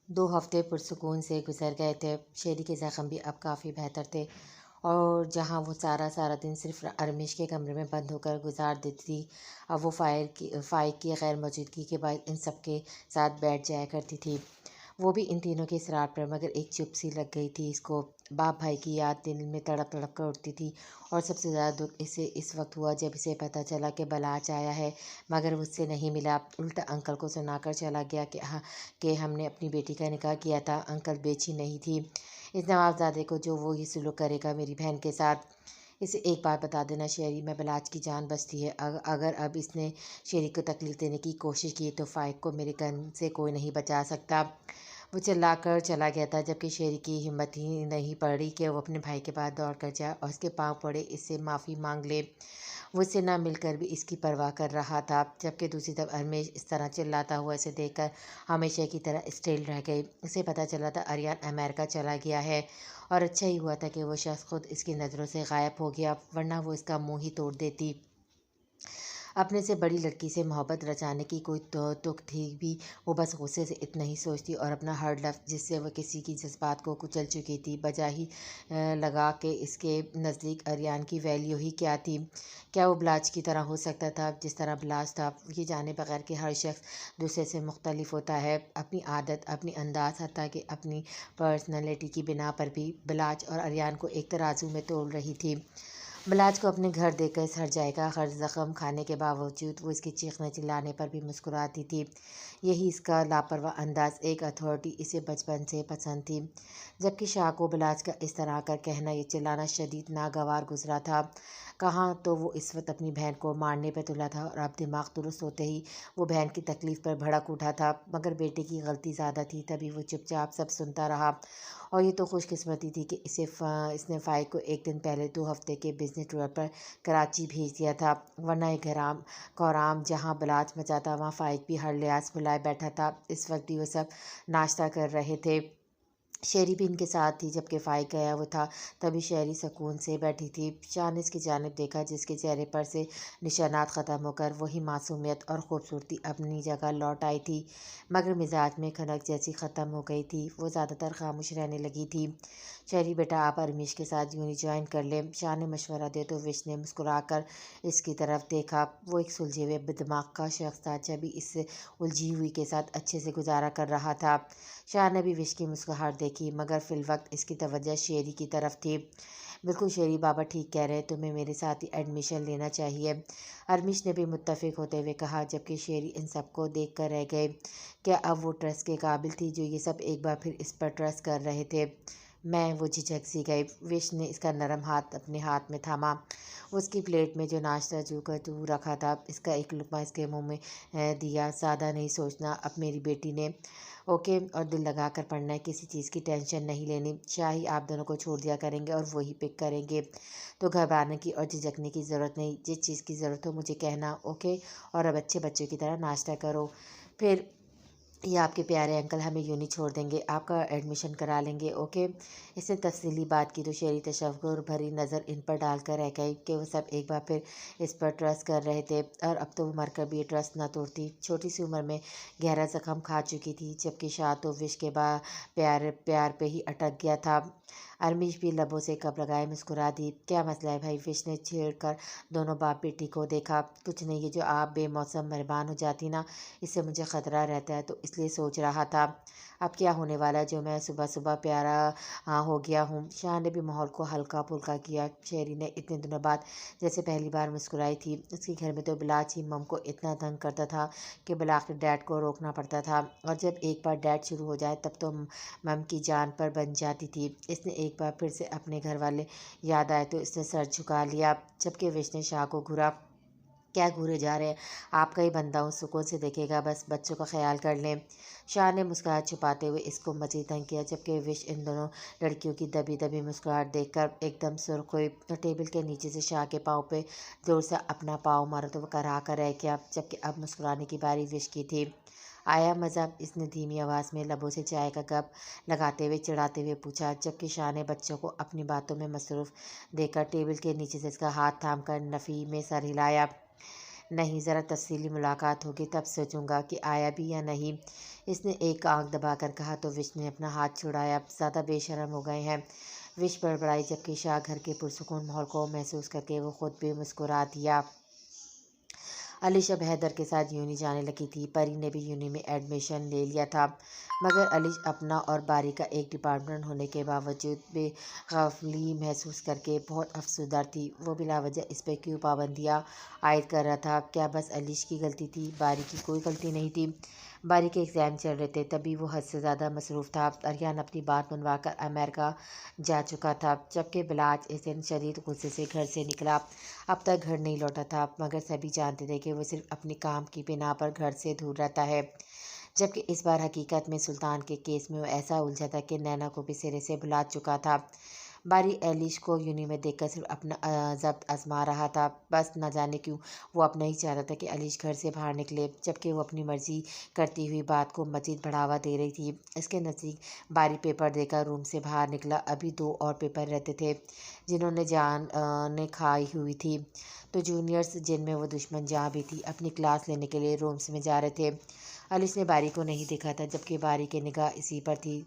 2 ہفتے پرسکون سے گزر گئے تھے۔ شیری کے زخم بھی اب کافی بہتر تھے، اور جہاں وہ سارا دن صرف ارمش کے کمرے میں بند ہو کر گزار دیتی تھی، اب وہ فائق کی غیر موجودگی کے بعد ان سب کے ساتھ بیٹھ جایا کرتی تھی۔ وہ بھی ان تینوں کے اصرار پر، مگر ایک چپ سی لگ گئی تھی اس کو۔ باپ بھائی کی یاد دل میں تڑپ تڑپ کر اٹھتی تھی، اور سب سے زیادہ دکھ اسے اس وقت ہوا جب اسے پتہ چلا کہ بلاچ آیا ہے، مگر مجھ سے نہیں ملا۔ الٹا انکل کو سنا کر چلا گیا کہ ہم نے اپنی بیٹی کا نکاح کیا تھا۔ انکل بیچی نہیں تھی اس نواب زادے کو جو وہ یہ سلوک کرے گا میری بہن کے ساتھ۔ اسے ایک بات بتا دینا شیری، میں بلاچ کی جان بچتی ہے، اگر اب اس نے شیری کو تکلیف دینے کی کوشش کی تو فائق کو میرے گن سے کوئی نہیں بچا سکتا۔ وہ چلا کر چلا گیا تھا، جبکہ شیری کی ہمت ہی نہیں پڑی کہ وہ اپنے بھائی کے پاس دوڑ کر جائے اور اس کے پاؤں پڑے اس سے معافی مانگ لے۔ وہ اس سے نہ مل کر بھی اس کی پرواہ کر رہا تھا، جبکہ دوسری طرف ارمیش اس طرح چلاتا ہوا اسے دیکھ کر ہمیشہ کی طرح اسٹیل رہ گئی۔ اسے پتہ چلا تھا اریان امریکہ چلا گیا ہے، اور اچھا ہی ہوا تھا کہ وہ شخص خود اس کی نظروں سے غائب ہو گیا، ورنہ وہ اس کا منہ ہی توڑ دیتی۔ اپنے سے بڑی لڑکی سے محبت رچانے کی کوئی تک تھی بھی، وہ بس غصے سے اتنا ہی سوچتی، اور اپنا ہر لفظ جس سے وہ کسی کی جذبات کو کچل چکی تھی بجا ہی لگا کہ اس کے نزدیک اریان کی ویلیو ہی کیا تھی۔ کیا وہ بلاچ کی طرح ہو سکتا تھا جس طرح بلاچ تھا؟ یہ جانے بغیر کہ ہر شخص دوسرے سے مختلف ہوتا ہے، اپنی عادت، اپنی انداز، حتیٰ کہ اپنی پرسنالٹی کی بنا پر بھی، بلاچ اور اریان کو ایک ترازو میں تول رہی تھی۔ بلاچ کو اپنے گھر دیکھ کر اس ہر جائے کا ہر زخم کھانے کے باوجود وہ اس کے چیخنے چلانے پر بھی مسکراتی تھی۔ یہی اس کا لاپرواہ انداز، ایک اتھارٹی اسے بچپن سے پسند تھی، جبکہ شاہ کو بلاچ کا اس طرح کر کہنا یا چلانا شدید ناگوار گزرا تھا۔ کہاں تو وہ اس وقت اپنی بہن کو مارنے پہ تلا تھا، اور اب دماغ درست ہوتے ہی وہ بہن کی تکلیف پر بھڑک اٹھا تھا، مگر بیٹے کی غلطی زیادہ تھی تبھی وہ چپ چاپ سب سنتا رہا۔ اور یہ تو خوش قسمتی تھی کہ اس نے فائق کو ایک دن پہلے 2 ہفتے کے بزنس ٹور پر کراچی بھیج دیا تھا، ورنہ یہ کورام جہاں بلاچ مچا تھا وہاں فائق بھی ہر لحاظ بھلائے بیٹھا تھا۔ اس وقت بھی وہ سب ناشتہ کر رہے تھے، شیری بھی ان کے ساتھ تھی۔ جبکہ فائق گیا وہ تھا تبھی شیری سکون سے بیٹھی تھی۔ شاہ نے اس کی جانب دیکھا جس کے چہرے پر سے نشانات ختم ہو کر وہی معصومیت اور خوبصورتی اپنی جگہ لوٹ آئی تھی، مگر مزاج میں کھنک جیسی ختم ہو گئی تھی۔ وہ زیادہ تر خاموش رہنے لگی تھی۔ شیری بیٹا، آپ ارمیش کے ساتھ یونی جوائن کر لیں، شاہ نے مشورہ دیا تو وش نے مسکرا کر اس کی طرف دیکھا۔ وہ ایک سلجھے ہوئے دماغ کا شخص تھا، جبھی اس الجھی ہوئی کے ساتھ اچھے سے گزارا کر رہا تھا۔ شاہ نے بھی وش کی مسکراہٹ دیکھی، مگر فی الوقت اس کی توجہ شیری کی طرف تھی۔ بالکل شیری، بابا ٹھیک کہہ رہے، تمہیں میرے ساتھ ہی ایڈمیشن لینا چاہیے، ارمیش نے بھی متفق ہوتے ہوئے کہا، جبکہ شیری ان سب کو دیکھ کر رہ گئی۔ کیا اب وہ ٹرسٹ کے قابل تھی جو یہ سب ایک بار پھر اس پر ٹرسٹ کر رہے تھے؟ وہ جھجک سی گئی۔ وش نے اس کا نرم ہاتھ اپنے ہاتھ میں تھاما، اس کی پلیٹ میں جو ناشتہ جو کر دور رکھا تھا اس کا ایک لقمہ اس کے منہ میں دیا۔ زیادہ نہیں سوچنا، اب میری بیٹی نے اوکے، اور دل لگا کر پڑھنا ہے، کسی چیز کی ٹینشن نہیں لینی۔ شاہی آپ دونوں کو چھوڑ دیا کریں گے اور وہی پک کریں گے، تو گھبرانے کی اور جھجکنے کی ضرورت نہیں۔ جس چیز کی ضرورت ہو مجھے کہنا، اوکے؟ اور اب اچھے بچوں کی طرح ناشتہ کرو، پھر یہ آپ کے پیارے انکل ہمیں یونی چھوڑ دیں گے، آپ کا ایڈمیشن کرا لیں گے، اوکے؟ اس نے تفصیلی بات کی تو شیری تشویر بھری نظر ان پر ڈال کر رہ گئی کہ وہ سب ایک بار پھر اس پر ٹرسٹ کر رہے تھے، اور اب تو وہ مر کر بھی یہ ٹرسٹ نہ توڑتی۔ چھوٹی سی عمر میں گہرا زخم کھا چکی تھی، جبکہ شاہ تو وش کے پیار پہ ہی اٹک گیا تھا۔ ارمیش بھی لبوں سے کب لگائے مسکرا دی۔ کیا مسئلہ ہے بھائی؟ وش نے چھیڑ کر دونوں باپ بیٹی کو دیکھا۔ کچھ نہیں، یہ جو آپ بے موسم مہربان ہو جاتی نا، اس سے مجھے خطرہ رہتا ہے، تو اس لیے سوچ رہا تھا اب کیا ہونے والا ہے جو میں صبح صبح پیارا ہو گیا ہوں۔ شاہ نے بھی ماحول کو ہلکا پھلکا کیا۔ شیری نے اتنے دنوں بعد جیسے پہلی بار مسکرائی تھی۔ اس کے گھر میں تو بلاچ ہی مم کو اتنا تنگ کرتا تھا کہ بالآخر ڈیڈ کو روکنا پڑتا تھا، اور جب ایک بار ڈیڈ شروع ہو جائے تب تو مم کی جان پر بن جاتی تھی۔ اس نے ایک بار پھر سے اپنے گھر والے یاد آئے تو اس نے سر جھکا لیا، جبکہ وش نے شاہ کو گھورا۔ کیا گھورے جا رہے ہیں؟ آپ کا ہی بندہ ہوں، سکون سے دیکھے گا، بس بچوں کا خیال کر لیں۔ شاہ نے مسکراہٹ چھپاتے ہوئے اس کو مزید تنگ کیا، جبکہ وش ان دونوں لڑکیوں کی دبی دبی مسکراہٹ دیکھ کر ایک دم سرخ ہوئی، اور ٹیبل کے نیچے سے شاہ کے پاؤں پہ زور سے اپنا پاؤں مارا تو وہ کرا کر رہ گیا، جبکہ اب مسکرانے کی باری وش کی تھی۔ آیا مزہ؟ اس نے دھیمی آواز میں لبوں سے چائے کا گپ لگاتے ہوئے چڑھاتے ہوئے پوچھا، جبکہ شاہ نے بچوں کو اپنی باتوں میں مصروف دیکھ کر ٹیبل کے نیچے سے اس کا ہاتھ تھام کر نفی میں سر ہلایا۔ نہیں، ذرا تفصیلی ملاقات ہوگی تب سوچوں گا کہ آیا بھی یا نہیں، اس نے ایک آنکھ دبا کر کہا تو وش نے اپنا ہاتھ چھڑایا۔ زیادہ بے شرم ہو گئے ہیں، وش بڑبڑائی، جبکہ شاہ گھر کے پرسکون ماحول کو محسوس کر کے وہ خود بھی مسکرا دیا۔ علیش اب حیدر کے ساتھ یونی جانے لگی تھی۔ پری نے بھی یونی میں ایڈمیشن لے لیا تھا، مگر علیش اپنا اور باری کا ایک ڈپارٹمنٹ ہونے کے باوجود بے غفلی محسوس کر کے بہت افسردہ تھی۔ وہ بلا وجہ اس پہ کیوں پابندیاں عائد کر رہا تھا؟ کیا بس علیش کی غلطی تھی؟ باری کی کوئی غلطی نہیں تھی۔ باری کے ایگزام چل رہے تھے، تبھی وہ حد سے زیادہ مصروف تھا۔ ارحان اپنی بات منوا کر امریکہ جا چکا تھا، جبکہ بلاج اس دن شدید غصے سے گھر سے نکلا، اب تک گھر نہیں لوٹا تھا، مگر سبھی جانتے تھے کہ وہ صرف اپنے کام کی بنا پر گھر سے دور رہتا ہے، جبکہ اس بار حقیقت میں سلطان کے کیس میں وہ ایسا الجھا تھا کہ نینا کو بھی سرے سے بھلا چکا تھا۔ باری علیش کو یونی میں دیکھ کر صرف اپنا ضبط آزما رہا تھا، بس نہ جانے کیوں وہ اب نہیں چاہتا تھا کہ علیش گھر سے باہر نکلے، جبکہ وہ اپنی مرضی کرتی ہوئی بات کو مزید بڑھاوا دے رہی تھی۔ اس کے نزدیک باری پیپر دے کر روم سے باہر نکلا، ابھی 2 اور پیپر رہتے تھے جنہوں نے جان نے کھائی ہوئی تھی، تو جونیئرز جن میں وہ دشمن جہاں بھی تھی اپنی کلاس لینے کے لیے رومز میں جا رہے تھے۔ علیش نے باری کو نہیں دیکھا تھا، جبکہ باری کی نگاہ اسی پر تھی۔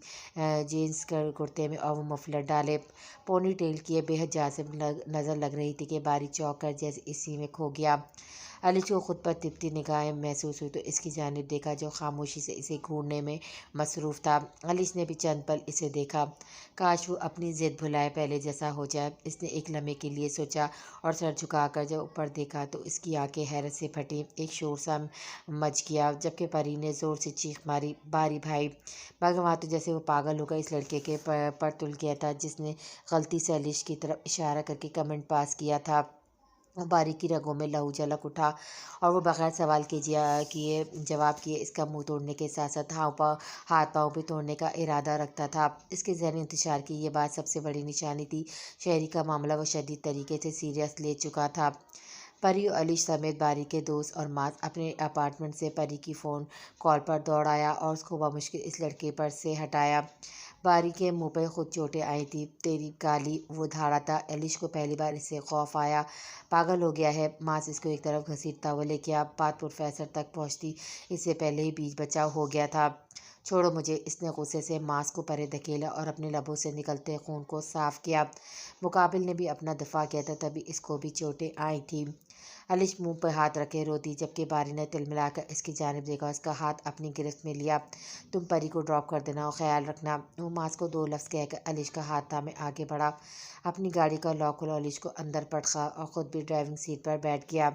جینس کرتے میں اور وہ مفلر ڈالے پونی ٹیل کیے بے حد جاذب نظر لگ رہی تھی کہ باری چونک کر جیسے اسی میں کھو گیا۔ علیش کو خود پر تپتی نگاہیں محسوس ہوئی تو اس کی جانب دیکھا جو خاموشی سے اسے گھورنے میں مصروف تھا۔ علیش نے بھی چند پل اسے دیکھا، کاش وہ اپنی ضد بھلائے پہلے جیسا ہو جائے، اس نے ایک لمحے کے لیے سوچا، اور سر جھکا کر جب اوپر دیکھا تو اس کی آنکھیں حیرت سے پھٹیں، ایک شور سا مچ گیا، جبکہ پری نے زور سے چیخ ماری، باری بھائی! مگر وہاں تو جیسے وہ پاگل ہو کر اس لڑکے کے پر تل گیا تھا جس نے غلطی سے علیش کی طرف اشارہ کر کے کمنٹ پاس کیا تھا۔ باری کی رگوں میں لہو جھلک اٹھا اور وہ بغیر سوال کیے جواب کیے اس کا منہ توڑنے کے ساتھ ساتھ ہاتھ پاؤں بھی توڑنے کا ارادہ رکھتا تھا۔ اس کے ذہنی انتشار کی یہ بات سب سے بڑی نشانی تھی، شہری کا معاملہ وہ شدید طریقے سے سیریس لے چکا تھا۔ پری اور علیش سمیت باری کے دوست اور ماس اپنے اپارٹمنٹ سے پری کی فون کال پر دوڑ آیا اور اس کو بمشکل اس لڑکے پر سے ہٹایا۔ باری کے منہ پہ خود چوٹیں آئی تھیں، تیری گالی وہ دھاڑا تھا۔ علیش کو پہلی بار اس سے خوف آیا، پاگل ہو گیا ہے؟ ماس اس کو ایک طرف گھسیٹتا ہوا لے گیا، بات پروفیسر تک پہنچتی اس سے پہلے ہی بیچ بچاؤ ہو گیا تھا۔ چھوڑو مجھے، اس نے غصے سے ماس کو پرے دھکیلا اور اپنے لبوں سے نکلتے خون کو صاف کیا۔ مقابل نے بھی اپنا دفاع کیا تھا، تبھی اس کو بھی چوٹیں آئی تھیں۔ علیش منہ پہ ہاتھ رکھے رو دی، جبکہ باری نے تلملا کر اس کی جانب دیکھا، اس کا ہاتھ اپنی گرفت میں لیا۔ تم پری کو ڈراپ کر دینا اور خیال رکھنا۔ وہ ماس کو 2 لفظ کہہ کر علیش کا ہاتھ تھامے آگے بڑھا، اپنی گاڑی کا لاک کھولا، علیش کو اندر پٹخا اور خود بھی ڈرائیونگ سیٹ پر بیٹھ گیا۔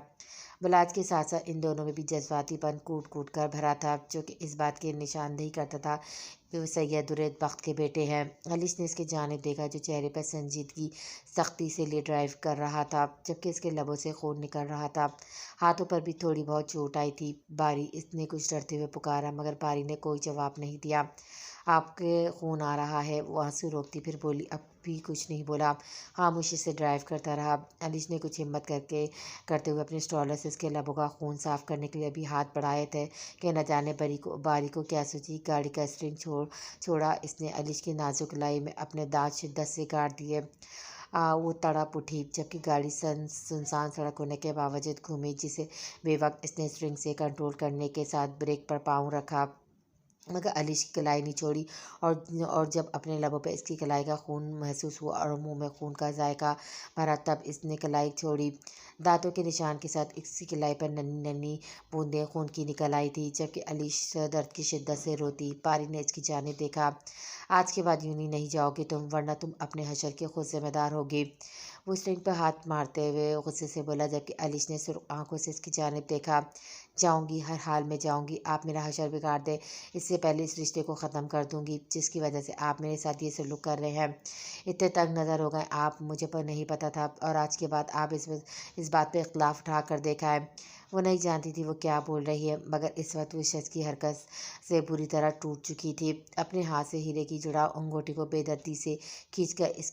بلاج کے ساتھ ساتھ ان دونوں میں بھی جذباتی پن کوٹ کوٹ کر بھرا تھا، جو کہ اس بات کی نشاندہی کرتا تھا کہ وہ سید بخت کے بیٹے ہیں۔ علیش نے اس کی جانب دیکھا جو چہرے پر سنجیدگی سختی سے لیے ڈرائیو کر رہا تھا، جبکہ اس کے لبوں سے خون نکل رہا تھا، ہاتھوں پر بھی تھوڑی بہت چوٹ آئی تھی۔ باری! اس نے کچھ ڈرتے ہوئے پکارا، مگر باری نے کوئی جواب نہیں دیا۔ آپ کے خون آ رہا ہے، وہ آنسو روکتی پھر بولی، اب بھی کچھ نہیں بولا، خاموشی سے ڈرائیو کرتا رہا۔ علیش نے کچھ ہمت کرتے ہوئے اپنے اسٹرالر سے اس کے لبوں کا خون صاف کرنے کے لیے ابھی ہاتھ بڑھائے تھے کہ نہ جانے باری کو کیا سوچی، گاڑی کا اسٹیئرنگ چھوڑا اس نے، علیش کی نازک کلائی میں اپنے دانت شدت سے کاٹ دیے۔ وہ تڑپ اٹھی، جبکہ گاڑی سنسان سڑک ہونے کے باوجود گھومی، جسے بے وقت اس نے اسٹیئرنگ سے کنٹرول کرنے کے ساتھ بریک پر پاؤں رکھا، مگر علیش کی کلائی نہیں چھوڑی، اور جب اپنے لبوں پہ اس کی کلائی کا خون محسوس ہوا اور منہ میں خون کا ذائقہ بھرا تب اس نے کلائی چھوڑی۔ دانتوں کے نشان کے ساتھ اس کی کلائی پر ننھی ننھی بوندیں خون کی نکل آئی تھی، جبکہ علیش درد کی شدت سے روتی۔ پاری نے اس کی جانب دیکھا، آج کے بعد یونی نہیں جاؤ گی تم، ورنہ تم اپنے حشر کے خود ذمہ دار ہوگی، وہ اسٹیئرنگ پر ہاتھ مارتے ہوئے غصے سے بولا، جبکہ علیش نے سرخ آنکھوں سے اس کی جانب دیکھا۔ جاؤں گی، ہر حال میں جاؤں گی، آپ میرا حشر بگاڑ دیں اس سے پہلے اس رشتے کو ختم کر دوں گی جس کی وجہ سے آپ میرے ساتھ یہ سلوک کر رہے ہیں۔ اتنے تنگ نظر ہو گئے آپ، مجھے پر نہیں پتہ تھا، اور آج کے بعد آپ اس بات پہ اختلاف اٹھا کر دیکھا ہے۔ وہ نہیں جانتی تھی وہ کیا بول رہی ہے، مگر اس وقت وہ شخص کی حرکت سے بری طرح ٹوٹ چکی تھی۔ اپنے ہاتھ سے ہیرے کی جڑاؤ انگوٹی کو بے دردی سے کھینچ کر اس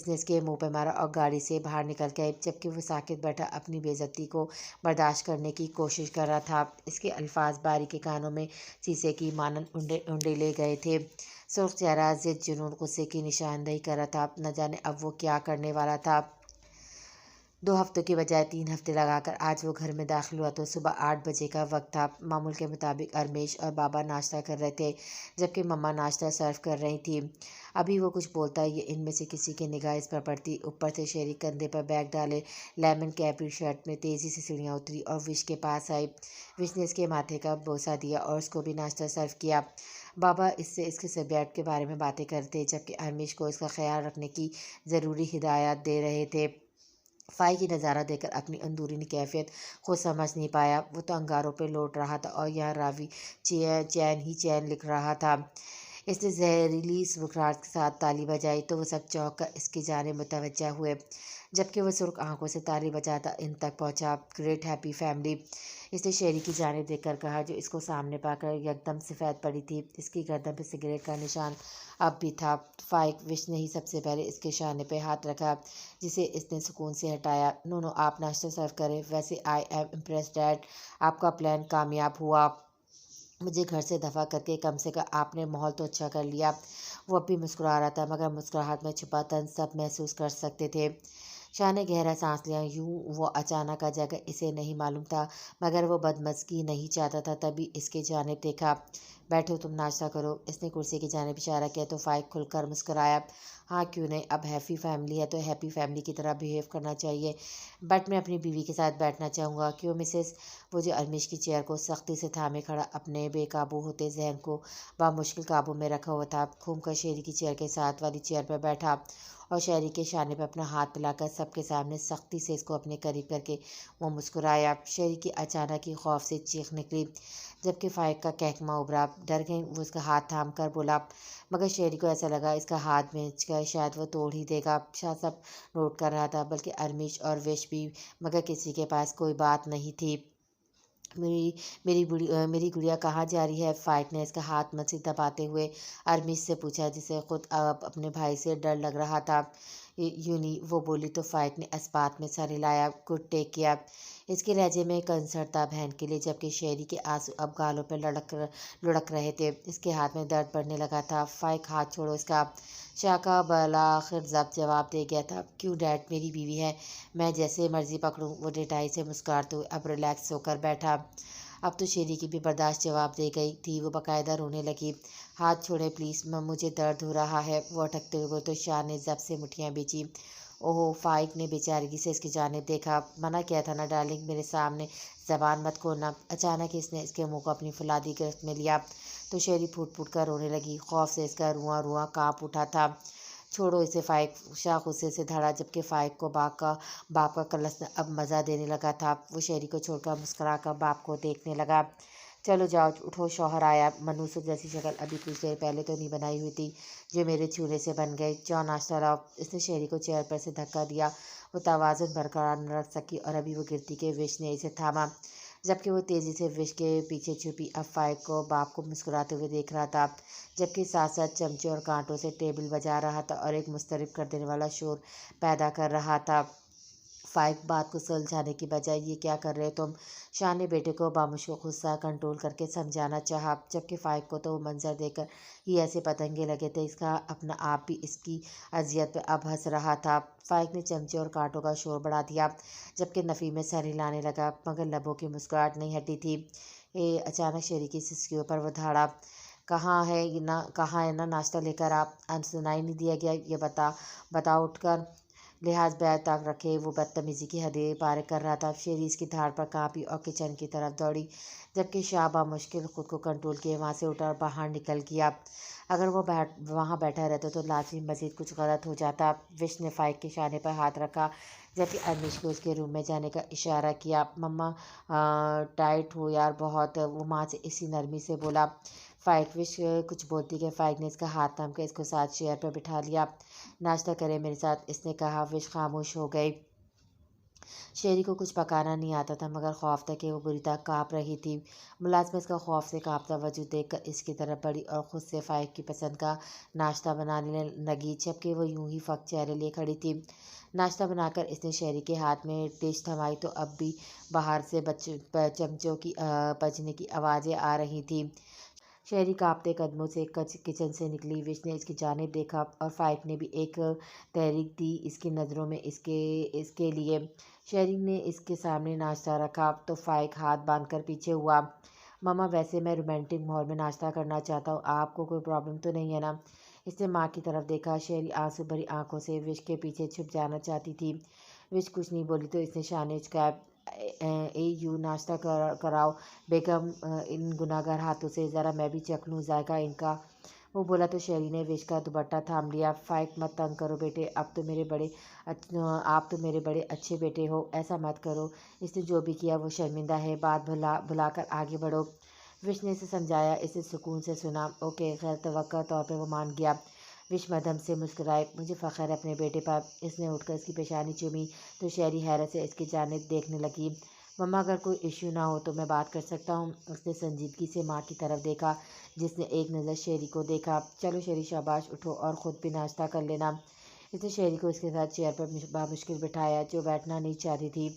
نے اس کے منہ پہ مارا اور گاڑی سے باہر نکل گئے، جبکہ وہ ساکت بیٹھا اپنی بے عزتی کو برداشت کرنے کی کوشش کر رہا تھا۔ اس کے الفاظ باری کے کانوں میں سیسے کی مانند اونڈیلے گئے تھے۔ سرخ چہرہ ضد، جنون، غصے کی نشاندہی کر رہا تھا، نہ جانے اب وہ کیا کرنے والا تھا۔ 2 ہفتوں کی بجائے 3 ہفتے لگا کر آج وہ گھر میں داخل ہوا تو صبح 8 بجے کا وقت تھا۔ معمول کے مطابق ارمیش اور بابا ناشتہ کر رہے تھے جبکہ مما ناشتہ سرو کر رہی تھی۔ ابھی وہ کچھ بولتا یہ ان میں سے کسی کی نگاہ اس پر پڑتی۔ اوپر سے شیری کندھے پر بیگ ڈالے لیمن کیپری شرٹ میں تیزی سے سیڑھیاں اتری اور وش کے پاس آئی۔ وش نے اس کے ماتھے کا بوسہ دیا اور اس کو بھی ناشتہ سرو کیا۔ بابا اس کے سبجیکٹ کے بارے میں باتیں کرتے جبکہ ارمیش کو اس کا خیال رکھنے کی ضروری ہدایات دے رہے تھے۔ فائی کی نظارہ دیکھ کر اپنی اندرونی کیفیت خود سمجھ نہیں پایا۔ وہ تو انگاروں پہ لوٹ رہا تھا اور یہاں راوی چین ہی چین لکھ رہا تھا۔ اس نے زہریلی مسکراہٹ کے ساتھ تالی بجائی تو وہ سب چونک کر اس کی جانب متوجہ ہوئے جبکہ وہ سرخ آنکھوں سے تالی بجاتا ان تک پہنچا۔ گریٹ ہیپی فیملی، اس نے شیری کی جانب دیکھ کر کہا جو اس کو سامنے پا کر یکدم سفید پڑی تھی۔ اس کی گردن پہ سگریٹ کا نشان اب بھی تھا۔ فائق وش نے ہی سب سے پہلے اس کے شانے پہ ہاتھ رکھا جسے اس نے سکون سے ہٹایا۔ نو نو، آپ ناشتہ سرو کریں۔ ویسے آئی ایم امپریسڈ ڈیڈ، آپ کا پلان کامیاب ہوا۔ مجھے گھر سے دفع کر کے کم سے کم آپ نے ماحول تو اچھا کر لیا۔ وہ اب بھی مسکرا رہا تھا مگر مسکراہٹ میں چھپا طنز سب محسوس کر سکتے تھے۔ شاہ نے گہرا سانس لیا۔ یوں وہ اچانک آ جائے گا اسے نہیں معلوم تھا مگر وہ بدمزگی نہیں چاہتا تھا، تبھی اس کی جانب دیکھا۔ بیٹھو، تم ناشتہ کرو۔ اس نے کرسی کی جانب اشارہ کیا تو فائق کھل کر مسکرایا۔ ہاں کیوں نہیں، اب ہیپی فیملی ہے تو ہیپی فیملی کی طرح بیہیو کرنا چاہیے، بٹ میں اپنی بیوی کے ساتھ بیٹھنا چاہوں گا۔ کیوں مسز؟ وہ جو ارمیش کی چیئر کو سختی سے تھامے کھڑا اپنے بے قابو ہوتے ذہن کو بامشکل قابو میں رکھا ہوا تھا، گھوم کر شیری کی چیئر کے ساتھ والی چیئر پر بیٹھا اور شیری کے شانے پر اپنا ہاتھ پھیلا کر سب کے سامنے سختی سے اس کو اپنے قریب کر کے وہ مسکرایا۔ شیری کی اچانک ہی خوف سے چیخ نکلی جبکہ فائق کا کہکما ابھرا۔ ڈر گئی وہ اس کا ہاتھ تھام کر بولا مگر شیری کو ایسا لگا اس کا ہاتھ بھینچ کر شاید وہ توڑ ہی دے گا۔ شاہ سب نوٹ کر رہا تھا بلکہ ارمیش اور وش بھی، مگر کسی کے پاس کوئی بات نہیں تھی۔ میری گڑیا کہاں جا رہی ہے؟ فائق نے اس کا ہاتھ مزید دباتے ہوئے ارمیش سے پوچھا جسے خود اب اپنے بھائی سے ڈر لگ رہا تھا۔ یوں نہیں، وہ بولی تو فائق نے اس بات میں سر ہلایا۔ گڈ، ٹیک کیا۔ اس کے لہجے میں کنسرن تھا بہن کے لیے جبکہ شیری کے آنسو اب گالوں پہ لڑک رہے تھے۔ اس کے ہاتھ میں درد بڑھنے لگا تھا۔ فائق ہاتھ چھوڑو اس کا۔ شاہ کا بالآخر ضبط جواب دے گیا تھا۔ کیوں ڈیڈ، میری بیوی ہے، میں جیسے مرضی پکڑوں۔ وہ ڈٹائی سے مسکراتے ہوئے اب ریلیکس ہو کر بیٹھا۔ اب تو شیری کی بھی برداشت جواب دے گئی تھی، وہ باقاعدہ رونے لگی۔ ہاتھ چھوڑے پلیز، مجھے درد ہو رہا ہے، وہ اٹکتے ہوئے بولے تو شاہ نے ضبط سے مٹھیاں بیچی۔ اوہو، فائق نے بے چارگی سے اس کی جانب دیکھا۔ منع کیا تھا نا ڈارلنگ، میرے سامنے زبان مت کھولنا۔ اچانک اس نے اس کے منہ کو اپنی فولادی گرفت میں لیا تو شیری پھوٹ پھوٹ کر رونے لگی۔ خوف سے اس کا رواں کانپ اٹھا تھا۔ چھوڑو اسے فائق، شاہ غصے سے دھڑا جبکہ فائق کو باپ کا کلس اب مزہ دینے لگا تھا۔ وہ شیری کو چھوڑ کر مسکرا کر باپ کو دیکھنے لگا۔ چلو جاؤ، اٹھو، شوہر آیا۔ منوسب جیسی شکل ابھی کچھ دیر پہلے تو نہیں بنائی ہوئی تھی جو میرے چھولے سے بن گئے۔ جاؤ ناشتہ لاؤ۔ اس نے شیری کو چیئر پر سے دھکا دیا۔ وہ توازن برقرار نہ رکھ سکی اور ابھی وہ گرتی کہ وش نے اسے تھاما جبکہ وہ تیزی سے وش کے پیچھے چھپی۔ اب فائق کو باپ کو مسکراتے ہوئے دیکھ رہا تھا جبکہ ساتھ ساتھ چمچوں اور کانٹوں سے ٹیبل بجا رہا تھا اور ایک مضطرب کر دینے والا شور پیدا کر رہا تھا۔ فائق بات کو سلجھانے کی بجائے یہ کیا کر رہے تم؟ شاہ نے بیٹے کو بامشکل غصہ کنٹرول کر کے سمجھانا چاہا جبکہ فائق کو تو وہ منظر دیکھ کر ہی ایسے پتنگے لگے تھے، اس کا اپنا آپ بھی اس کی اذیت پہ اب ہنس رہا تھا۔ فائق نے چمچے اور کانٹوں کا شور بڑھا دیا جبکہ نفی میں سر ہلانے لگا مگر لبوں کی مسکراہٹ نہیں ہٹی تھی۔ اچانک شیری کی سسکیوں پر وہ دھاڑا۔ کہاں ہے نا ناشتہ لے کر آپ؟ سنائی نہیں دیا گیا؟ یہ بتاؤ اٹھ کر۔ لحاظ بے طاق رکھے وہ بدتمیزی کی حدیں پار کر رہا تھا۔ شیری اس کی دھاڑ پر کانپی اور کچن کی طرف دوڑی جبکہ شاہ بامشکل خود کو کنٹرول کیے وہاں سے اٹھا اور باہر نکل گیا۔ اگر وہ وہاں بیٹھا رہتا تو لازمی مزید کچھ غلط ہو جاتا۔ وش نے فائق کے شانے پر ہاتھ رکھا جبکہ ارمیش کو اس کے روم میں جانے کا اشارہ کیا۔ مما ٹائٹ ہو یار بہت، وہ ماں سے اسی نرمی سے بولا۔ فائق وش کچھ بولتی کہ فائق نے اس کا ہاتھ تھام کر اس کو ساتھ چیئر پر بٹھا لیا۔ ناشتہ کرے میرے ساتھ، اس نے کہا۔ وش خاموش ہو گئی۔ شیری کو کچھ پکانا نہیں آتا تھا مگر خوف تھا کہ وہ بری طرح کانپ رہی تھی۔ ملازمہ اس کا خوف سے کانپتا وجود دیکھ کر اس کی طرف بڑھی اور خود سے فائق کی پسند کا ناشتہ بنانے لگی جبکہ وہ یوں ہی فقط چہرے لیے کھڑی تھی۔ ناشتہ بنا کر اس نے شیری کے ہاتھ میں ڈش تھمائی تو اب بھی باہر سے چمچوں کی بجنے کی آوازیں آ رہی تھیں۔ شہری کانپتے قدموں سے کچن سے نکلی۔ وش نے اس کی جانب دیکھا اور فائق نے بھی ایک تحریک دی اس کی نظروں میں اس کے لیے۔ شہری نے اس کے سامنے ناشتہ رکھا تو فائق ہاتھ باندھ کر پیچھے ہوا۔ ماما ویسے میں رومانٹک ماحول میں ناشتہ کرنا چاہتا ہوں، آپ کو کوئی پرابلم تو نہیں ہے نا؟ اس نے ماں کی طرف دیکھا۔ شہری آنسو بھری آنکھوں سے وش کے پیچھے چھپ جانا چاہتی تھی۔ وش کچھ نہیں بولی تو اس نے شانے اچکائے۔ اے یو ناشتہ کراؤ بیگم ان گناہگار ہاتھوں سے، ذرا میں بھی چکھ لوں ذائقہ ان کا۔ وہ بولا تو شہری نے وش کا دوپٹہ تھام لیا۔ فائق مت تنگ کرو بیٹے، آپ تو میرے بڑے اچھے بیٹے ہو، ایسا مت کرو، اس نے جو بھی کیا وہ شرمندہ ہے، بات بھلا کر آگے بڑھو۔ وش نے اسے سمجھایا، اسے سکون سے سنا۔ اوکے، غیر متوقع طور پر وہ مان گیا۔ وش مدھم سے مسکرائے۔ مجھے فخر ہے اپنے بیٹے پر۔ اس نے اٹھ کر اس کی پیشانی چومی تو شہری حیرت سے اس کی جانب دیکھنے لگی۔ مما اگر کوئی ایشو نہ ہو تو میں بات کر سکتا ہوں؟ اس نے سنجیدگی سے ماں کی طرف دیکھا جس نے ایک نظر شہری کو دیکھا۔ چلو شہری شاباش، اٹھو اور خود بھی ناشتہ کر لینا۔ اس نے شہری کو اس کے ساتھ چیئر پر بامشکل بٹھایا جو بیٹھنا نہیں چاہتی تھی۔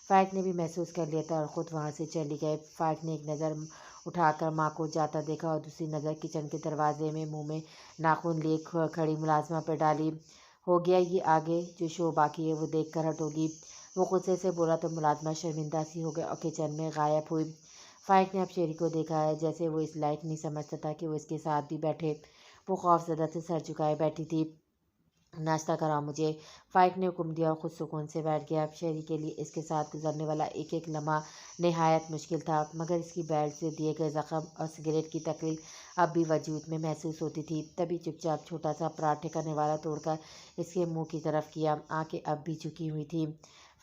فائق نے بھی محسوس کر لیا تھا اور خود وہاں سے چلی گئے۔ فائق نے ایک نظر اٹھا کر ماں کو جاتا دیکھا اور دوسری نظر کچن کے دروازے میں منہ میں ناخن لیے کھڑی ملازمہ پر ڈالی۔ ہو گیا یہ آگے جو شو باقی ہے وہ دیکھ کر ہٹو گی، وہ غصے سے بولا تو ملازمہ شرمندہ سی ہو گئی اور کچن میں غائب ہوئی۔ فائق نے اب شہری کو دیکھا ہے جیسے وہ اس لائق نہیں سمجھتا تھا کہ وہ اس کے ساتھ بھی بیٹھے۔ وہ خوف زدہ سے سر جھکائے بیٹھی تھی۔ ناشتہ کراؤ مجھے، فائق نے حکم دیا اور خود سکون سے بیٹھ گیا۔ شہری کے لیے اس کے ساتھ گزرنے والا ایک ایک لمحہ نہایت مشکل تھا، مگر اس کی بیلٹ سے دیے گئے زخم اور سگریٹ کی تکلیف اب بھی وجود میں محسوس ہوتی تھی۔ تبھی چپ چاپ چھوٹا سا پراٹھے کا نوالہ توڑ کر اس کے منہ کی طرف کیا، آنکھیں اب بھی جھکی ہوئی تھیں۔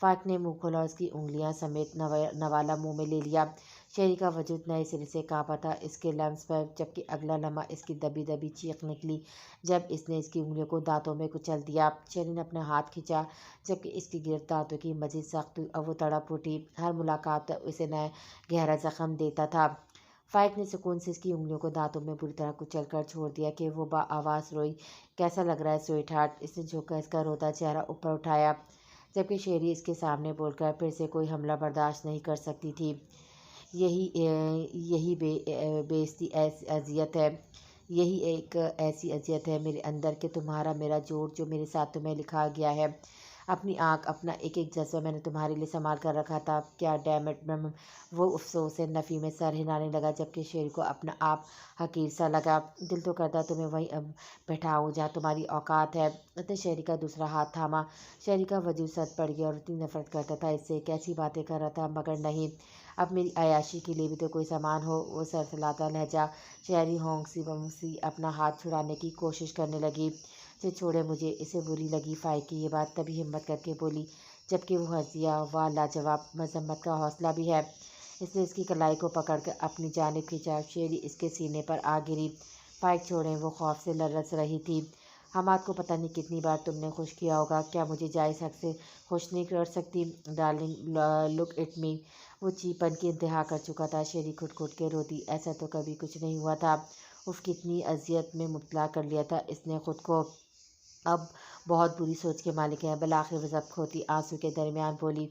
فائق نے منہ کھولا اور اس کی انگلیاں سمیت نوالہ منہ میں لے لیا۔ شہری کا وجود نئے سرے سے کانپا تھا اس کے لمس پر، جبکہ اگلا لمحہ اس کی دبی دبی چیخ نکلی جب اس نے اس کی انگلیوں کو دانتوں میں کچل دیا۔ شہری نے اپنا ہاتھ کھینچا جبکہ اس کی گرفت دانتوں کی مزید سخت ہوئی اور وہ تڑپ اٹھی۔ ہر ملاقات اسے نیا گہرا زخم دیتا تھا۔ فائق نے سکون سے اس کی انگلیوں کو دانتوں میں بری طرح کچل کر چھوڑ دیا کہ وہ آواز روئی، کیسا لگ رہا ہے سویٹ ہارٹ؟ اس نے جھک کر اس کا روتا چہرہ اوپر اٹھایا، جبکہ شہری اس کے سامنے بول کر پھر سے کوئی حملہ برداشت نہیں کر سکتی تھی۔ یہی بیستی اذیت ہے، یہی ایک ایسی اذیت ہے میرے اندر کہ تمہارا میرا جوڑ جو میرے ساتھ تمہیں لکھا گیا ہے، اپنی آنکھ، اپنا ایک ایک جذبہ میں نے تمہارے لیے سنبھال کر رکھا تھا، کیا ڈیم اٹ۔ وہ افسوس سے نفی میں سر ہلانے لگا جبکہ شہری کو اپنا آپ حقیر سا لگا۔ دل تو کرتا تمہیں وہیں بٹھاؤں جہاں تمہاری اوقات ہے۔ اس نے شہری کا دوسرا ہاتھ تھاما۔ شہری کا وجود سد پڑ گیا اور اتنی نفرت کرتا تھا اس سے، کیسی باتیں کر رہا تھا، مگر نہیں، اب میری عیاشی کے لیے بھی تو کوئی سامان ہو۔ وہ سرسلاتا لہجہ شہری ہونک سی اپنا ہاتھ چھڑانے کی کوشش کرنے لگی۔ چھوڑے مجھے، اسے بری لگی فائق کی یہ بات، تبھی ہمت کر کے بولی جبکہ وہ ہنس دیا، واہ لاجواب مذمت کا حوصلہ بھی ہے۔ اس نے اس کی کلائی کو پکڑ کر اپنی جانب کھینچا، شہری اس کے سینے پر آ گری۔ فائق چھوڑیں، وہ خوف سے لرز رہی تھی۔ حماد کو پتہ نہیں کتنی بار تم نے خوش کیا ہوگا، کیا مجھے جائز حق سے خوش نہیں کر سکتی؟ Darling look at me. وہ چیپن کی انتہا کر چکا تھا۔ شہری گھٹ گھٹ کے روتی، ایسا تو کبھی کچھ نہیں ہوا تھا، اف کتنی اذیت میں مبتلا کر لیا تھا اس نے خود کو، اب بہت بری سوچ کے مالک ہے۔ بالآخر وہ ضبط کھوتی آنسو کے درمیان بولی،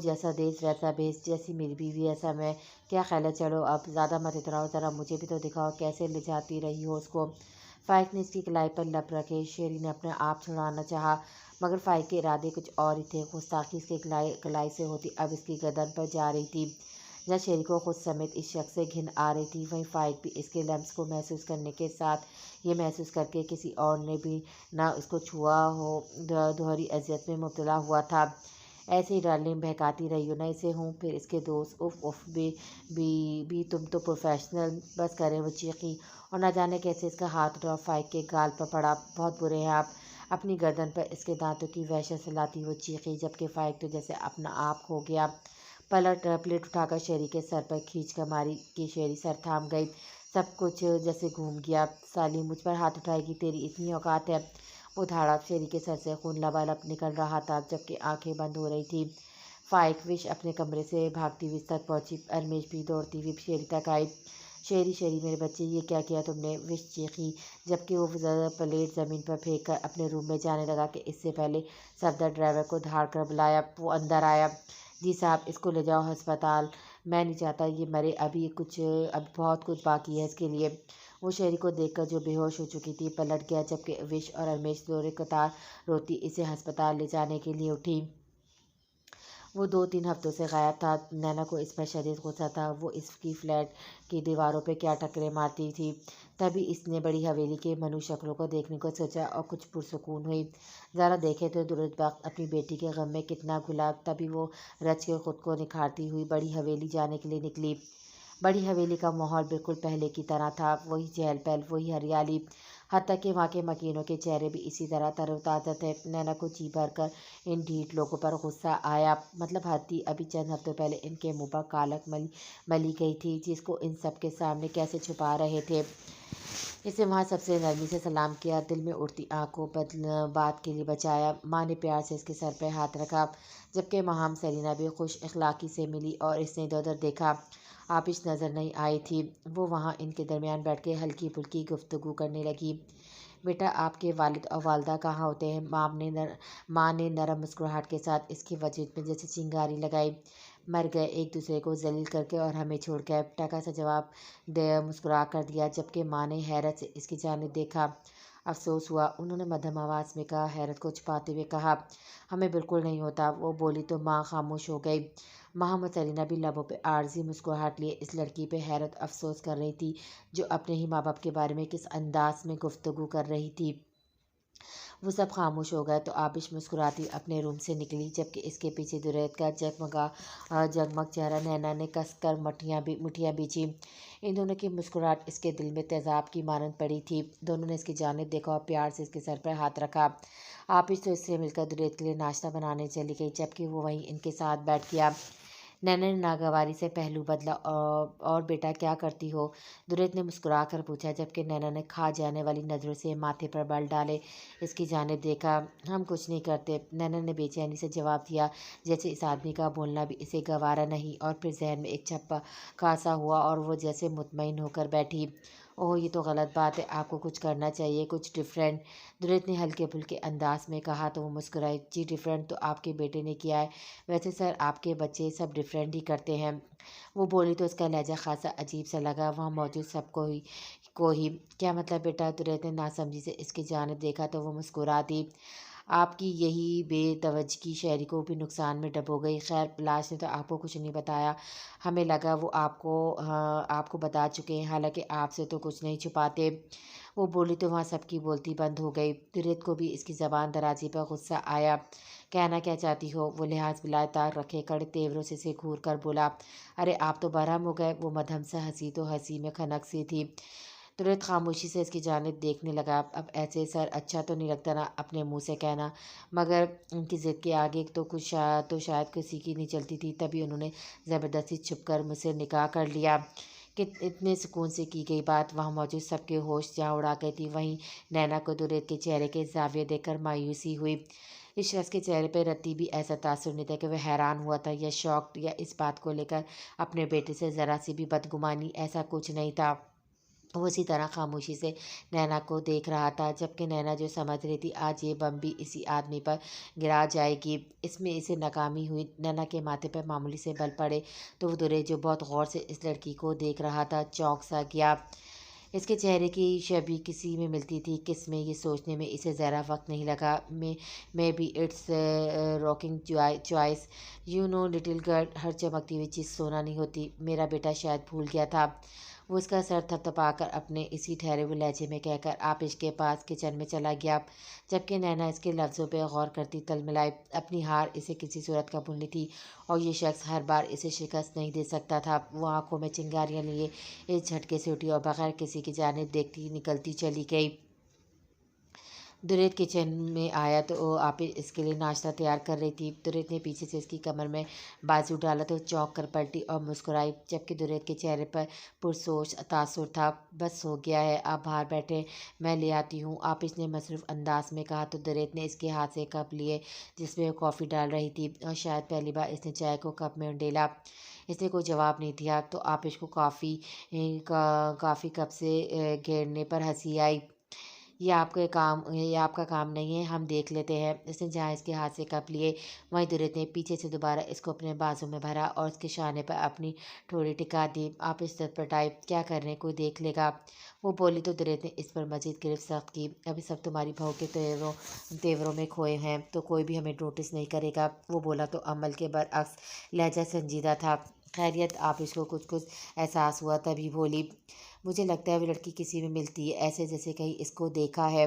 جیسا دیس ویسا بھیس، جیسی میری بیوی ایسا میں، کیا خیال ہے؟ چلو اب زیادہ مت اتراؤ، ذرا مجھے بھی تو دکھاؤ کیسے لے جاتی رہی ہو اس کو۔ فائق نے اس کی کلائی پر لب رکھے۔ شہری نے اپنا آپ چھڑانا چاہا مگر فائق کے ارادے کچھ اور ہی تھے، گستاخی اس کی کلائی سے ہوتی اب اس کی گردن پر جا رہی تھی۔ جہاں شہری کو خود سمیت اس شخص سے گھن آ رہی تھی، وہیں فائق بھی اس کے لمس کو محسوس کرنے کے ساتھ یہ محسوس کر کے کسی اور نے بھی نہ اس کو چھوا ہو دوہری اذیت میں مبتلا ہوا تھا۔ ایسے ہی ڈارلنگ بہکاتی رہی ہو نا اسے، ہوں پھر اس کے دوست، اف بھی تم تو پروفیشنل، بس کریں، وہ چیخی اور نہ جانے کیسے اس کا ہاتھ اٹھا فائق کے گال پر پڑا، بہت برے ہیں آپ، اپنی گردن پر اس کے دانتوں کی وحشت سے لاتی وہ چیخی جبکہ فائق تو جیسے اپنا آپ کھو گیا۔ پلیٹ اٹھا کر شہری کے سر پر کھینچ کر ماری کہ شہری سر تھام گئی، سب کچھ جیسے گھوم گیا۔ سالی مجھ پر ہاتھ اٹھائے گی، تیری اتنی اوقات ہے؟ وہ دھاڑا شہری کے سر سے خون لبالب نکل رہا تھا جبکہ آنکھیں بند ہو رہی تھی۔ فائق وش اپنے کمرے سے بھاگتی ہوئی تک پہنچی، ارمیش بھی دوڑتی ہوئی شہری تک آئی۔ شہری میرے بچے، یہ کیا کیا تم نے؟ وش چیخی جبکہ وہ پلیٹ زمین پر پھینک کر اپنے روم میں جانے لگا کہ اس سے پہلے صفدر ڈرائیور کو دھاڑ کر بلایا۔ وہ اندر آیا، جی صاحب اس کو لے جاؤ ہسپتال میں نہیں چاہتا یہ مرے، اب بہت کچھ باقی ہے اس کے لیے۔ وہ شہری کو دیکھ کر جو بے ہوش ہو چکی تھی پلٹ گیا، جبکہ وش اور رمیش دورے قطار روتی اسے ہسپتال لے جانے کے لیے اٹھی۔ وہ 2-3 ہفتوں سے غائب تھا۔ نینا کو اس پر شدید غصہ تھا۔ وہ اس کی فلیٹ کی دیواروں پہ کیا ٹکریں مارتی تھی۔ تبھی اس نے بڑی حویلی کے منو شکلوں کو دیکھنے کو سوچا اور کچھ پرسکون ہوئی۔ ذرا دیکھے تو درست اپنی بیٹی کے غم میں کتنا گھلا۔ تبھی وہ رچ کے خود کو نکھارتی ہوئی بڑی حویلی جانے کے لیے نکلی۔ بڑی حویلی کا ماحول بالکل پہلے کی طرح تھا، وہی چہل پہل، وہی ہریالی، حتیٰ کہ وہاں کے مکینوں کے چہرے بھی اسی طرح تر و تازہ تھے۔ نینا کو جی بھر کر ان ڈھیٹ لوگوں پر غصہ آیا۔ مطلب حد تھی، ابھی چند ہفتوں پہلے ان کے منہ پر کالک ملی گئی تھی، جس کو ان سب کے سامنے کیسے چھپا رہے تھے۔ اسے وہاں سب سے نرمی سے سلام کیا، دل میں اٹھتی آگ کو بات کے لیے بچایا۔ ماں نے پیار سے اس کے سر پہ ہاتھ رکھا، جبکہ ماہم سیلینا بھی خوش اخلاقی سے ملی اور اس نے ادھر ادھر دیکھا۔ آپش نظر نہیں آئی تھی۔ وہ وہاں ان کے درمیان بیٹھ کے ہلکی پھلکی گفتگو کرنے لگی۔ بیٹا، آپ کے والد اور والدہ کہاں ہوتے ہیں؟ ماں نے نرم مسکراہٹ کے ساتھ اس کے وجود میں جیسے چنگاری لگائی۔ مر گئے، ایک دوسرے کو ذلیل کر کے اور ہمیں چھوڑ گئے، ٹکا سا جواب مسکرا کر دیا، جبکہ ماں نے حیرت سے اس کی جانب دیکھا۔ افسوس ہوا، انہوں نے مدھم آواز میں کہا، حیرت کو چھپاتے ہوئے کہا۔ ہمیں بالکل نہیں ہوتا، وہ بولی تو ماں خاموش ہو گئی۔ محمد سلینا بھی لبوں پہ عارضی مسکراہٹ لیے اس لڑکی پہ حیرت افسوس کر رہی تھی جو اپنے ہی ماں باپ کے بارے میں کس انداز میں گفتگو کر رہی تھی۔ وہ سب خاموش ہو گئے تو آبش مسکراتی اپنے روم سے نکلی، جبکہ اس کے پیچھے درید کا جگمگ چہرہ نینا نے کس کر مٹھیاں بیچی۔ ان دونوں کی مسکراہٹ اس کے دل میں تیزاب کی مانند پڑی تھی۔ دونوں نے اس کی جانب دیکھا اور پیار سے اس کے سر پر ہاتھ رکھا۔ آبش تو اس سے مل کر درید کے لیے ناشتہ بنانے چلی گئی، جبکہ وہ وہیں ان کے ساتھ بیٹھ گیا۔ نینا نے ناگواری سے پہلو بدلا، اور بیٹا کیا کرتی ہو؟ درید نے مسکرا کر پوچھا، جبکہ نینا نے کھا جانے والی نظروں سے ماتھے پر بل ڈالے اس کی جانب دیکھا۔ ہم کچھ نہیں کرتے، نینا نے بے چینی سے جواب دیا، جیسے اس آدمی کا بولنا بھی اسے گوارا نہیں، اور پھر ذہن میں ایک جھٹکا سا ہوا اور وہ جیسے مطمئن ہو کر بیٹھی۔ اوہ، یہ تو غلط بات ہے، آپ کو کچھ کرنا چاہیے، کچھ ڈفرینٹ، درید نے ہلکے پھلکے انداز میں کہا تو وہ مسکرائی۔ جی ڈفرینٹ تو آپ کے بیٹے نے کیا ہے، ویسے سر آپ کے بچے سب ڈفرینٹ ہی کرتے ہیں۔ وہ بولی تو اس کا لہجہ خاصا عجیب سا لگا وہاں موجود سب کو ہی۔ کیا مطلب بیٹا؟ درید نے ناسمجھی سے اس کی جانب دیکھا تو وہ مسکرا دی۔ آپ کی یہی بے توجہی شہری کو بھی نقصان میں ڈبو گئی۔ خیر، لاش نے تو آپ کو کچھ نہیں بتایا، ہمیں لگا وہ آپ کو بتا چکے ہیں، حالانکہ آپ سے تو کچھ نہیں چھپاتے۔ وہ بولی تو وہاں سب کی بولتی بند ہو گئی۔ درید کو بھی اس کی زبان درازی پر غصہ آیا۔ کہنا کیا چاہتی ہو؟ وہ لحاظ بلائے تار رکھے کڑے تیوروں سے اسے گھور کر بولا۔ ارے آپ تو برہم ہو گئے، وہ مدھم سے ہنسی تو ہنسی میں خنک سی تھی۔ درید خاموشی سے اس کی جانب دیکھنے لگا۔ اب ایسے سر اچھا تو نہیں لگتا نا اپنے منہ سے کہنا، مگر ان کی ضد کے آگے تو شاید کسی کی نہیں چلتی تھی۔ تبھی انہوں نے زبردستی چھپ کر مجھ سے نکاح کر لیا۔ کہ اتنے سکون سے کی گئی بات، وہاں موجود سب کے ہوش جہاں اڑا گئی تھی۔ وہیں نینا کو درید کے چہرے کے زاویے دیکھ کر مایوسی ہوئی۔ اس شخص کے چہرے پہ رتی بھی ایسا تاثر نہیں تھا کہ وہ حیران ہوا تھا یا شاکڈ، یا اس بات کو لے کر اپنے بیٹے سے ذرا سی بھی بدگمانی، ایسا کچھ نہیں تھا۔ وہ اسی طرح خاموشی سے نینا کو دیکھ رہا تھا، جبکہ نینا جو سمجھ رہی تھی آج یہ بم بھی اسی آدمی پر گرا جائے گی، اس میں اسے ناکامی ہوئی۔ نینا کے ماتھے پر معمولی سے بل پڑے تو وہ درید جو بہت غور سے اس لڑکی کو دیکھ رہا تھا چونک سا گیا۔ اس کے چہرے کی شبیہ کسی میں ملتی تھی، کس میں، یہ سوچنے میں اسے ذرا وقت نہیں لگا۔ Maybe it's rocking choice, you know little girl, ہر چمکتی ہوئی چیز سونا نہیں ہوتی، میرا بیٹا شاید بھول گیا تھا۔ وہ اس کا سر تھپتھپا کر اپنے اسی ٹھہرے ہوئے لہجے میں کہہ کر آپش کے پاس کچن میں چلا گیا، جبکہ نینا اس کے لفظوں پہ غور کرتی تلملائی۔ اپنی ہار اسے کسی صورت قبول نہیں تھی، اور یہ شخص ہر بار اسے شکست نہیں دے سکتا تھا۔ وہ آنکھوں میں چنگاریاں لیے اس جھٹکے سے اٹھی اور بغیر کسی کی جانب دیکھتی نکلتی چلی گئی۔ درید کچن میں آیا تو آپش اس کے لیے ناشتہ تیار کر رہی تھی۔ درید نے پیچھے سے اس کی کمر میں بازو ڈالا تو چونک کر پلٹی اور مسکرائی، جبکہ درید کے چہرے پر پرسوچ تاثر تھا۔ بس ہو گیا ہے، آپ باہر بیٹھیں، میں لے آتی ہوں، آپش نے مصروف انداز میں کہا تو درید نے اس کے ہاتھ سے کپ لیے جس میں وہ کافی ڈال رہی تھی، اور شاید پہلی بار اس نے چائے کو کپ میں انڈیلا۔ اس نے کوئی جواب نہیں دیا تو آپش کو کافی کپ سے گھیرنے پر ہنسی آئی۔ یہ آپ کا کام نہیں ہے، ہم دیکھ لیتے ہیں۔ اس نے جہاں اس کے ہاتھ سے کپ لیے وہیں درت نے پیچھے سے دوبارہ اس کو اپنے بازو میں بھرا اور اس کے شانے پر اپنی ٹھوڑی ٹکا دی۔ آپ اس طرح پر ٹائپ کیا کر رہے ہیں، کوئی دیکھ لے گا؟ وہ بولی تو درت نے اس پر مزید گرفت سخت کی۔ ابھی سب تمہاری بہو کے تیوروں میں کھوئے ہیں تو کوئی بھی ہمیں نوٹس نہیں کرے گا۔ وہ بولا تو عمل کے برعکس لہجہ سنجیدہ تھا۔ خیریت؟ آپ اس کو کچھ احساس ہوا تبھی بولی، مجھے لگتا ہے وہ لڑکی کسی میں ملتی ہے، ایسے جیسے کہیں اس کو دیکھا ہے۔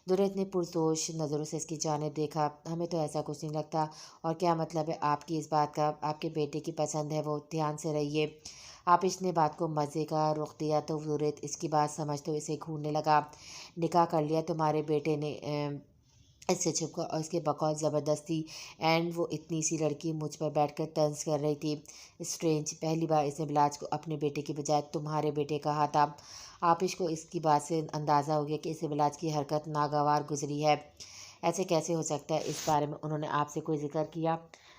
درت نے پرجوش نظروں سے اس کی جانب دیکھا۔ ہمیں تو ایسا کچھ نہیں لگتا۔ اور کیا مطلب ہے آپ کی اس بات کا؟ آپ کے بیٹے کی پسند ہے وہ، دھیان سے رہیے۔ آپ اس نے بات کو مزے کا رخ دیا تو درت اس کی بات سمجھ تو اسے گھورنے لگا۔ نکاح کر لیا تمہارے بیٹے نے اس سے چھپ کر اور اس کے بقول زبردستی، اینڈ وہ اتنی سی لڑکی مجھ پر بیٹھ کر طنز کر رہی تھی۔ اسٹرینج، پہلی بار اس نے بلاج کو اپنے بیٹے کی بجائے تمہارے بیٹے کہا تھا۔ آپش کو اس کی بات سے اندازہ ہو گیا کہ اسے بلاج کی حرکت ناگوار گزری ہے۔ ایسے کیسے ہو سکتا ہے؟ اس بارے میں انہوں نے آپ سے کوئی ذکر کیا؟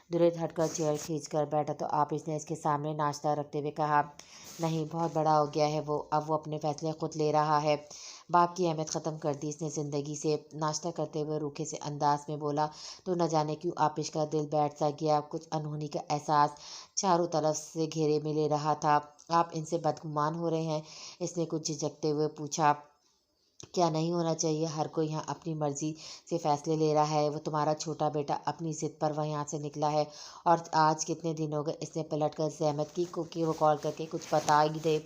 درت ہٹ کر چیئر کھینچ کر بیٹھا تو آپش نے اس کے سامنے ناشتہ رکھتے ہوئے کہا، نہیں، بہت بڑا ہو گیا ہے وہ، اب وہ اپنے فیصلے خود لے رہا ہے۔ باپ کی اہمیت ختم کر دی اس نے زندگی سے۔ ناشتہ کرتے ہوئے روکھے سے انداز میں بولا تو نہ جانے کیوں آپش کا دل بیٹھ سا گیا۔ کچھ انہونی کا احساس چاروں طرف سے گھیرے میں لے رہا تھا۔ آپ ان سے بدگمان ہو رہے ہیں؟ اس نے کچھ جھجکتے ہوئے پوچھا۔ کیا نہیں ہونا چاہیے؟ ہر کوئی یہاں اپنی مرضی سے فیصلے لے رہا ہے۔ وہ تمہارا چھوٹا بیٹا اپنی ضد پر وہاں سے نکلا ہے اور آج کتنے دن ہو گئے؟ اس نے پلٹ کر زحمت کی کہ وہ کال کر کے کچھ بتا ہی دے،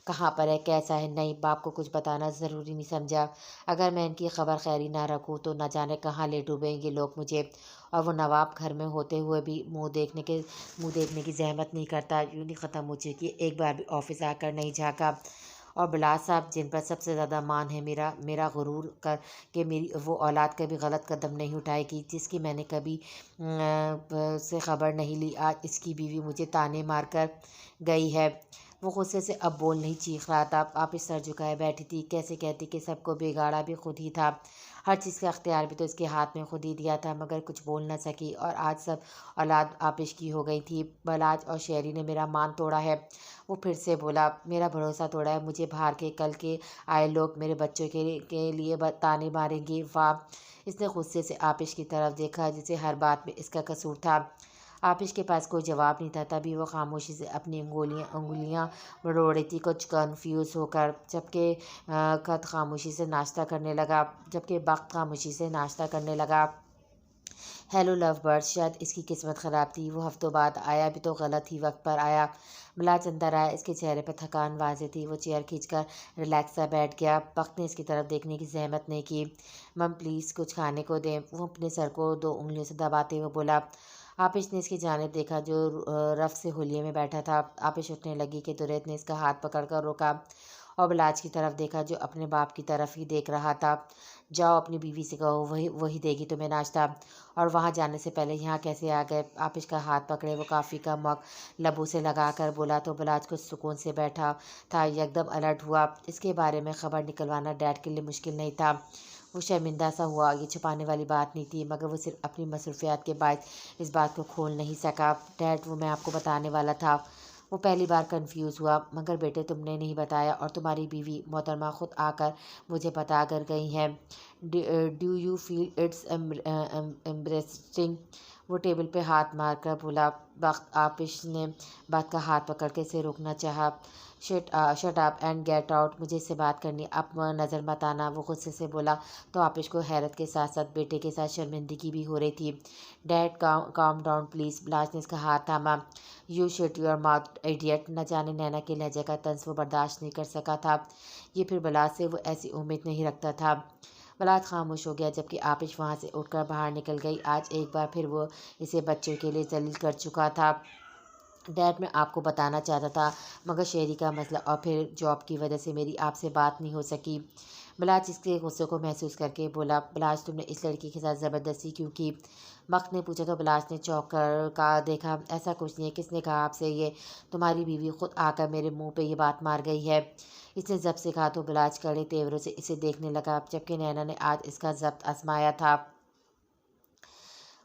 کہاں پر ہے، کیسا ہے۔ نہیں، باپ کو کچھ بتانا ضروری نہیں سمجھا۔ اگر میں ان کی خبر خیری نہ رکھوں تو نہ جانے کہاں لے ڈوبیں گے لوگ مجھے۔ اور وہ نواب گھر میں ہوتے ہوئے بھی منہ دیکھنے کی زحمت نہیں کرتا۔ یوں نہیں ختم ہو چکی، ایک بار بھی آفس آ کر نہیں جھانکا۔ اور بلاج صاحب، جن پر سب سے زیادہ مان ہے میرا غرور کر کہ میری وہ اولاد کبھی غلط قدم نہیں اٹھائے گی، جس کی میں نے کبھی سے خبر نہیں لی، آج اس کی بیوی مجھے طعنے مار کر گئی ہے۔ وہ غصے سے اب بول نہیں چیخ رہا تھا۔ آپ اس سر جھکائے بیٹھی تھی، کیسے کہتی کہ سب کو بگاڑا بھی خود ہی تھا، ہر چیز کا اختیار بھی تو اس کے ہاتھ میں خود ہی دیا تھا، مگر کچھ بول نہ سکی۔ اور آج سب اولاد آپش کی ہو گئی تھی۔ بلاج اور شیری نے میرا مان توڑا ہے۔ وہ پھر سے بولا، میرا بھروسہ توڑا ہے، مجھے باہر کے کل کے آئے لوگ میرے بچوں کے لیے طعنے ماریں گے۔ واہ! اس نے غصے سے آپش کی طرف دیکھا جسے ہر بات میں اس کا قصور تھا۔ آپش کے پاس کوئی جواب نہیں تھا، تبھی وہ خاموشی سے اپنی انگلیاں مروڑ رہی تھی، کچھ کنفیوز ہو کر۔ جبکہ وقت خاموشی سے ناشتہ کرنے لگا۔ ہیلو لو برڈ، شاید اس کی قسمت خراب تھی، وہ ہفتوں بعد آیا بھی تو غلط ہی وقت پر آیا۔ بلاج اندر آیا، اس کے چہرے پر تھکان واضح تھی۔ وہ چیئر کھینچ کر ریلیکس سا بیٹھ گیا۔ وقت نے اس کی طرف دیکھنے کی زحمت نہیں کی۔ مم پلیز کچھ کھانے کو دیں۔ وہ اپنے سر کو 2 انگلیوں سے دباتے ہوئے بولا۔ آپش نے اس کی جانب دیکھا جو رف سے حلیے میں بیٹھا تھا۔ آپش اٹھنے لگی کہ درت نے اس کا ہاتھ پکڑ کر روکا اور بلاج کی طرف دیکھا جو اپنے باپ کی طرف ہی دیکھ رہا تھا۔ جاؤ اپنی بیوی سے کہو، وہی دے گی تمہیں ناشتہ۔ اور وہاں جانے سے پہلے یہاں کیسے آ گئے؟ آپش کا ہاتھ پکڑے وہ کافی کا مگ لبوں سے لگا کر بولا تو بلاج کچھ سکون سے بیٹھا تھا یکدم الرٹ ہوا۔ اس کے بارے میں خبر نکلوانا ڈیڈ کے لیے مشکل نہیں تھا۔ وہ شرمندہ سا ہوا، یہ چھپانے والی بات نہیں تھی، مگر وہ صرف اپنی مصروفیات کے باعث اس بات کو کھول نہیں سکا۔ ڈیڈ، وہ میں آپ کو بتانے والا تھا۔ وہ پہلی بار کنفیوز ہوا، مگر بیٹے تم نے نہیں بتایا، اور تمہاری بیوی محترمہ خود آ کر مجھے بتا کر گئی ہیں۔ Do you feel it's embarrassing? وہ ٹیبل پہ ہاتھ مار کر بولا۔ وقت آپش نے بات کا ہاتھ پکڑ کے اسے روکنا چاہا۔ Shut up and get out, مجھے اس سے بات کرنی، اب نظر مت آنا، وہ غصے سے بولا تو آپش کو حیرت کے ساتھ ساتھ بیٹے کے ساتھ شرمندگی بھی ہو رہی تھی۔ Dad calm down please, Balaj نے اس کا ہاتھ تھاما۔ You shut your mouth idiot, نہ جانے نینا کے لہجے کا طنز وہ برداشت نہیں کر سکا تھا، یہ پھر بلاج سے وہ ایسی امید نہیں رکھتا تھا۔ بلاج خاموش ہو گیا جبکہ آپش وہاں سے اٹھ کر باہر نکل گئی۔ آج ایک بار پھر وہ اسے بچوں کے لیے ذلیل کر چکا تھا۔ ڈیڈ، میں آپ کو بتانا چاہتا تھا، مگر شیری کا مسئلہ اور پھر جاب کی وجہ سے میری آپ سے بات نہیں ہو سکی۔ بلاج اس کے غصے کو محسوس کر کے بولا۔ بلاج، تم نے اس لڑکی کے ساتھ زبردستی کیوں کی؟ وقت نے پوچھا تو بلاج نے چونک کر کا دیکھا۔ ایسا کچھ نہیں ہے، کس نے کہا آپ سے یہ؟ تمہاری بیوی خود آ کر میرے منہ پہ یہ بات مار گئی ہے، اس نے ضبط سے کہا تو بلاج کڑے تیوروں سے اسے دیکھنے لگا، جبکہ نینا نے آج اس کا ضبط آزمایا تھا۔